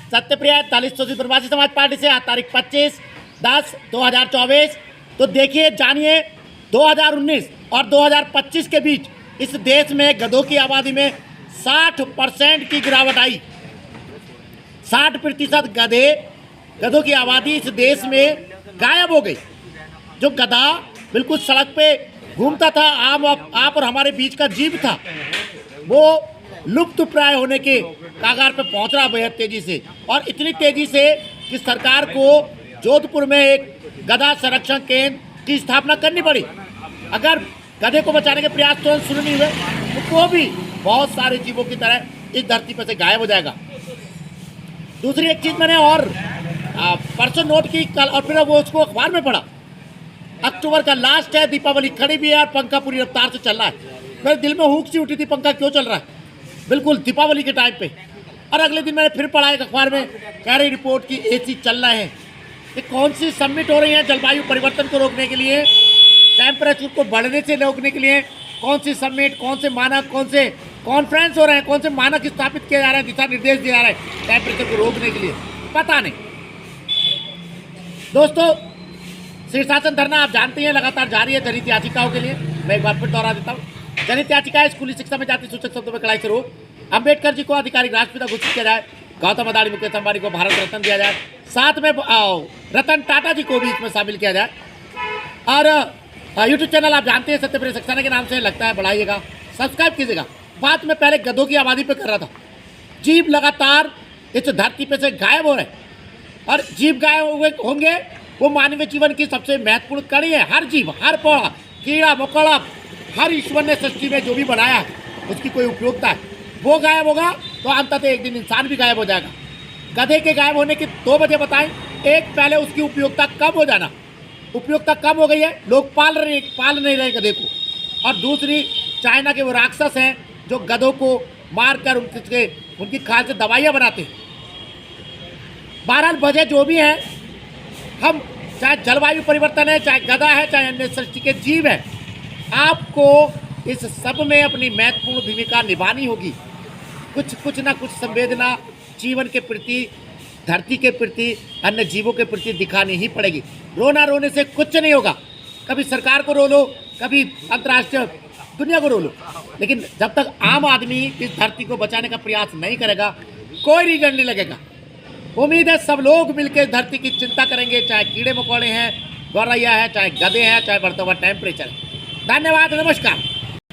सत्यप्रिया दलित शोषित प्रवासी समाज पार्टी से आज तारीख 25/10/2024। तो देखिए जानिए 2019 और 2025 के बीच इस देश में गधों की आबादी में 60% की गिरावट आई। 60% गधों की आबादी इस देश में गायब हो गई। जो गधा बिल्कुल सड़क पे घूमता था, आप और हमारे बीच का जीव था, वो लुप्त प्राय होने के कागार पे पहुंच रहा बेहद तेजी से, और इतनी तेजी से कि सरकार को जोधपुर में एक गधा संरक्षण केंद्र की स्थापना करनी पड़ी। अगर गधे को बचाने के प्रयास तुरंत शुरू नहीं हुए तो वो भी बहुत सारे जीवों की तरह इस धरती पर से गायब हो जाएगा। दूसरी एक चीज़ मैंने और परसों नोट की कल, और फिर वो उसको अखबार में पढ़ा। अक्टूबर का लास्ट है, दीपावली खड़ी भी है और पंखा पूरी रफ्तार से चल रहा है। मेरे दिल में हुक सी उठी थी, पंखा क्यों चल रहा है बिल्कुल दीपावली के टाइम पे। और अगले दिन मैंने फिर पढ़ा एक अखबार में, कह रही रिपोर्ट की एसी चल रहे हैं। ये कौन सी समिट हो रही है जलवायु परिवर्तन को रोकने के लिए, टेम्परेचर को बढ़ने से रोकने के लिए? कौन सी समिट, कौन से मानक, कौन से कॉन्फ्रेंस हो रहे हैं, कौन से मानक स्थापित किए जा रहे हैं, दिशा निर्देश दिए जा रहे हैं टेम्परेचर को रोकने के लिए? पता नहीं। दोस्तों, शीर्षासन धरना आप जानते हैं लगातार जारी है जनहित याचिकाओं के लिए। मैं एक बार फिर दोहरा देता हूँ। जनहित याचिका स्कूली शिक्षा में जाति सूचक शब्दों में कड़ाई से रोक, अम्बेडकर जी को आधिकारिक राष्ट्रपिता घोषित किया जाए, गौतम अदानी मुकेश अंबानी को भारत रत्न दिया जाए, साथ में रतन टाटा जी को भी इसमें शामिल किया जाए। और यूट्यूब चैनल आप जानते हैं सत्यप्रिया सक्सेना के नाम से, लगता है बढ़ाइएगा, सब्सक्राइब कीजिएगा। बात में पहले गधों की आबादी पे कर रहा था। जीव लगातार इस धरती पे से गायब हो रहे हैं, और जीव गायब हुए होंगे वो मानवीय जीवन की सबसे महत्वपूर्ण कड़ी है। हर जीव, हर पौधा, कीड़ा मकोड़ा, हर ईश्वर ने सृष्टि में जो भी बनाया है उसकी कोई उपयोगिता है, वो गायब होगा तो अंततः एक दिन इंसान भी गायब हो जाएगा। गधे के गायब होने की 2 वजह बताएं। एक, पहले उसकी उपयोगिता कम हो जाना, उपयोगिता कम हो गई है, लोग पाल नहीं रहे गधे को। और दूसरी, चाइना के वो राक्षस हैं जो गधों को मार कर उनकी खाल से दवाइयाँ बनाते हैं। बहरहाल वजह जो भी है, हम चाहे जलवायु परिवर्तन है, चाहे गधा है, चाहे अन्य सृष्टि के जीव है, आपको इस सब में अपनी महत्वपूर्ण भूमिका निभानी होगी। कुछ ना कुछ संवेदना जीवन के प्रति, धरती के प्रति, अन्य जीवों के प्रति दिखानी ही पड़ेगी। रोने से कुछ नहीं होगा। कभी सरकार को रो लो, कभी अंतर्राष्ट्रीय दुनिया को रो लो, लेकिन जब तक आम आदमी इस धरती को बचाने का प्रयास नहीं करेगा, कोई रिजल्ट नहीं लगेगा। उम्मीद है सब लोग मिलकर धरती की चिंता करेंगे, चाहे कीड़े मकोड़े हैं, गौरैया है, चाहे गधे हैं, चाहे बढ़ता हुआ टेम्परेचर है। धन्यवाद, नमस्कार।